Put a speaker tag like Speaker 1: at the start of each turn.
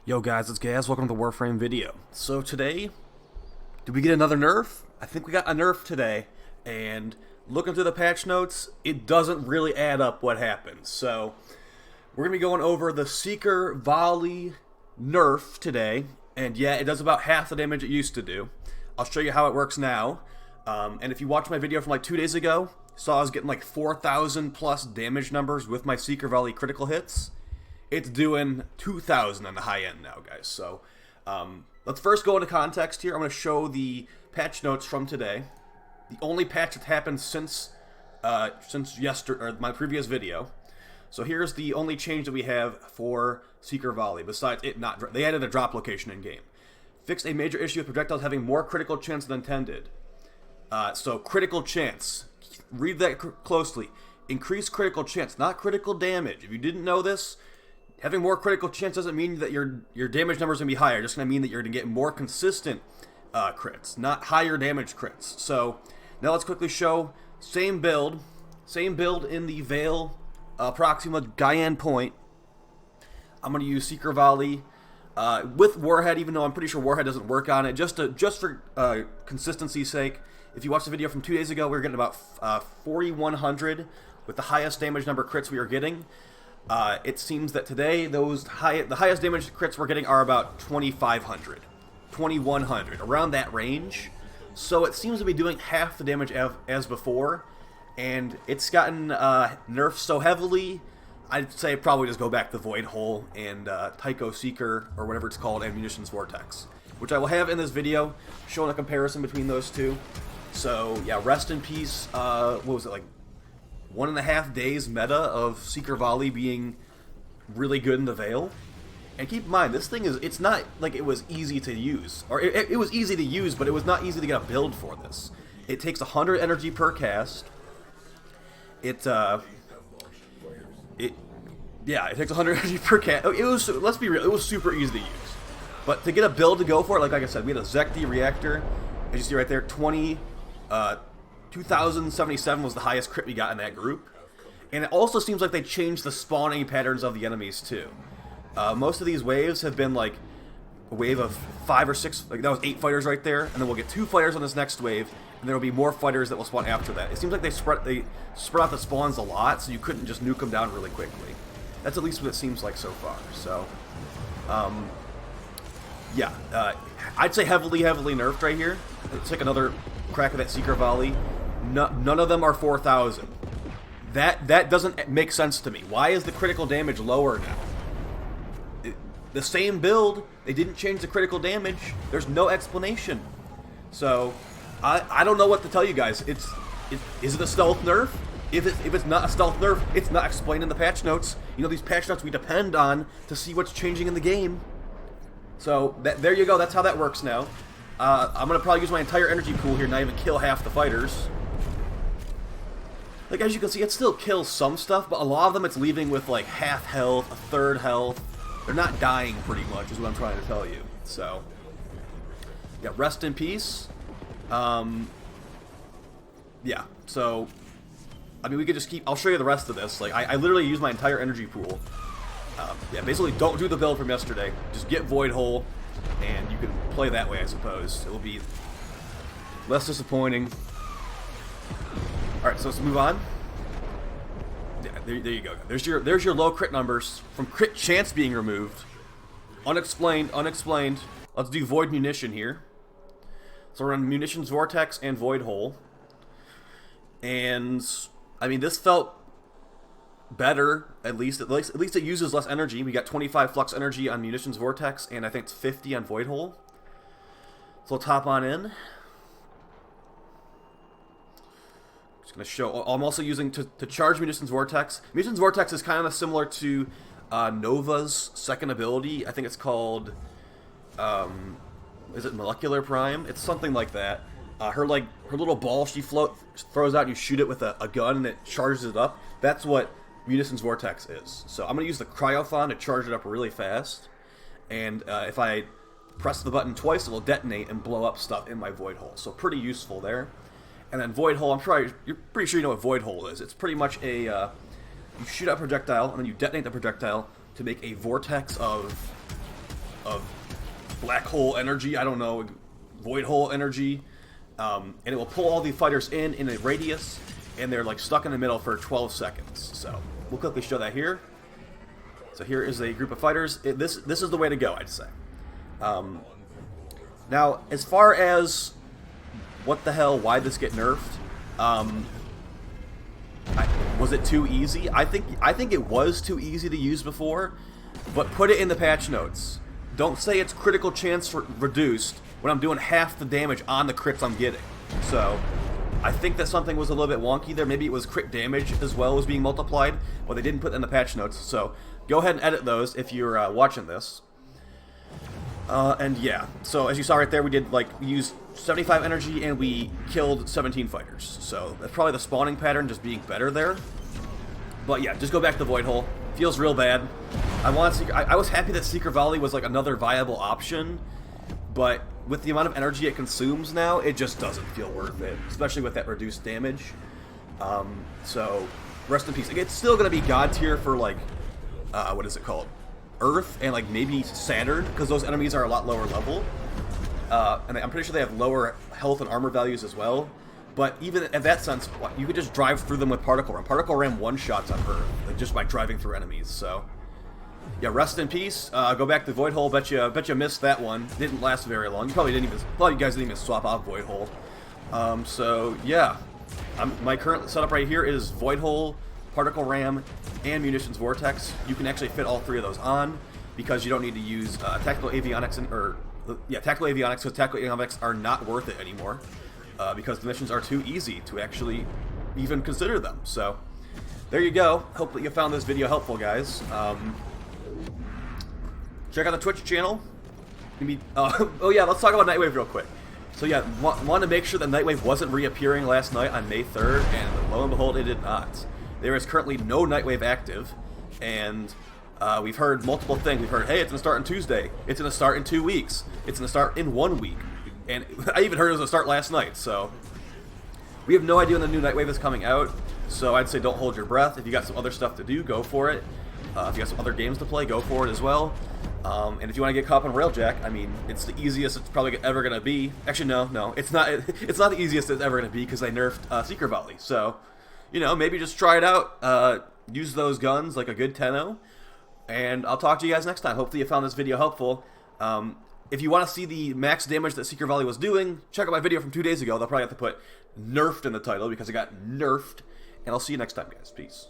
Speaker 1: Yo guys, it's Gaz. Welcome to the Warframe video. So today, did we get another nerf? I think we got a nerf today, and looking through the patch notes, it doesn't really add up what happened. So we're going to be going over the Seeker Volley nerf today, and yeah, it does about half the damage it used to do. I'll show you how it works now. And if you watched my video from like 2 days ago, you saw I was getting like 4,000 plus damage numbers with my Seeker Volley critical hits. It's doing 2,000 on the high end now, guys. So let's first go into context here. I'm going to show the patch notes from today. The only patch that's happened since yesterday, or my previous video. So here's the only change that we have for Seeker Volley. Besides it not, they added a drop location in game. Fixed a major issue with projectiles having more critical chance than intended. So critical chance. Read that closely. Increased critical chance, not critical damage. If you didn't know this, having more critical chance doesn't mean that your damage numbers are going to be higher. It's just going to mean that you're going to get more consistent crits, not higher damage crits. So now let's quickly show same build in the Veil Proxima Guyane Point. I'm going to use Seeker Volley with Warhead, even though I'm pretty sure Warhead doesn't work on it, just for consistency's sake. If you watched the video from 2 days ago, we were getting about 4,100 with the highest damage number crits we were getting. It seems that today the highest damage crits we're getting are about 2,500, 2,100, around that range. So it seems to be doing half the damage as before, and it's gotten nerfed so heavily, I'd say probably just go back to Void Hole and Tycho Seeker, or whatever it's called, and Munitions Vortex, which I will have in this video, showing a comparison between those two. So yeah, rest in peace, what was it, like 1.5 days meta of Seeker Volley being really good in the Veil. And keep in mind, this thing it's not like it was easy to use. Or it was easy to use, but it was not easy to get a build for this. It takes 100 energy per cast. It takes 100 energy per cast. It was, let's be real, it was super easy to use. But to get a build to go for it, like I said, we had a Zekti reactor. As you see right there, 2,077 was the highest crit we got in that group. And it also seems like they changed the spawning patterns of the enemies too. Most of these waves have been like a wave of 5 or 6, like that was 8 fighters right there, and then we'll get 2 fighters on this next wave, and there will be more fighters that will spawn after that. It seems like they spread out the spawns a lot, so you couldn't just nuke them down really quickly. That's at least what it seems like so far. So, yeah, I'd say heavily nerfed right here. Let's take another crack at that Seeker Volley. None of them are 4,000. That doesn't make sense to me. Why is the critical damage lower now? The same build, they didn't change the critical damage. There's no explanation. So, I don't know what to tell you guys. Is it a stealth nerf? If it's not a stealth nerf, it's not explained in the patch notes. You know, these patch notes we depend on to see what's changing in the game. So, there you go. That's how that works now. I'm going to probably use my entire energy pool here, not even kill half the fighters. Like, as you can see, it still kills some stuff, but a lot of them it's leaving with, like, half health, a third health. They're not dying, pretty much, is what I'm trying to tell you. So, yeah, rest in peace. Yeah, so, I mean, we could just keep... I'll show you the rest of this. Like, I literally use my entire energy pool. Yeah, basically, don't do the build from yesterday. Just get Void Hole, and you can play that way, I suppose. It'll be less disappointing. Alright, so let's move on. Yeah, there you go. There's your low crit numbers from crit chance being removed. Unexplained. Let's do Void Munition here. So we're on Munitions Vortex and Void Hole. And, I mean, this felt better, at least it uses less energy. We got 25 flux energy on Munitions Vortex, and I think it's 50 on Void Hole. So let's hop on in. Just gonna show. I'm also using to charge Munitions Vortex. Munitions Vortex is kind of similar to Nova's second ability. I think it's called. Is it Molecular Prime? It's something like that. Her little ball she throws out, and you shoot it with a gun, and it charges it up. That's what Munitions Vortex is. So I'm going to use the Cryothon to charge it up really fast. And if I press the button twice, it will detonate and blow up stuff in my Void Hole. So pretty useful there. And then Void Hole, you're pretty sure you know what Void Hole is. It's pretty much a, you shoot out a projectile, and then you detonate the projectile to make a vortex of of black hole energy, I don't know, void hole energy, and it will pull all the fighters in a radius, and they're like stuck in the middle for 12 seconds. So we'll quickly show that here. So here is a group of fighters. This is the way to go, I'd say. Now, as far as what the hell, why this get nerfed, was it too easy? I think it was too easy to use before, but put it in the patch notes. Don't say it's critical chance reduced when I'm doing half the damage on the crits I'm getting. So I think that something was a little bit wonky there. Maybe it was crit damage as well as being multiplied, but they didn't put it in the patch notes. So go ahead and edit those if you're watching this. And yeah, so as you saw right there, we used 75 energy and we killed 17 fighters. So that's probably the spawning pattern just being better there. But yeah, just go back to Void Hole. Feels real bad. I was happy that Seeker Volley was like another viable option, but with the amount of energy it consumes now, it just doesn't feel worth it, especially with that reduced damage. So rest in peace. It's still gonna be God tier for like, what is it called? Earth and like maybe Saturn, because those enemies are a lot lower level, and I'm pretty sure they have lower health and armor values as well. But even in that sense, you could just drive through them with Particle Ram. Particle Ram one-shots on Earth, like just by driving through enemies. So yeah, rest in peace. Go back to Void Hole. Bet you missed that one. Didn't last very long. You probably didn't even. A lot of you guys didn't even swap out Void Hole. So yeah, my current setup right here is Void Hole, Particle Ram, and Munitions Vortex. You can actually fit all three of those on because you don't need to use Tactical Avionics Tactical Avionics, because Tactical Avionics are not worth it anymore because the missions are too easy to actually even consider them. So there you go. Hopefully you found this video helpful, guys. Check out the Twitch channel. Maybe, oh yeah, let's talk about Nightwave real quick. So yeah, wanted to make sure that Nightwave wasn't reappearing last night on May 3rd, and lo and behold, it did not. There is currently no Nightwave active, and we've heard multiple things. We've heard, hey, it's going to start on Tuesday. It's going to start in 2 weeks. It's going to start in 1 week. And I even heard it was going to start last night, so we have no idea when the new Nightwave is coming out, so I'd say don't hold your breath. If you got some other stuff to do, go for it. If you got some other games to play, go for it as well. And if you want to get caught up on Railjack, I mean, it's the easiest it's probably ever going to be. Actually, no, it's not. It's not the easiest it's ever going to be because they nerfed Seeker Volley. So, you know, maybe just try it out. Use those guns like a good 10-0. And I'll talk to you guys next time. Hopefully you found this video helpful. If you want to see the max damage that Seeker Volley was doing, check out my video from 2 days ago. They'll probably have to put Nerfed in the title because it got nerfed. And I'll see you next time, guys. Peace.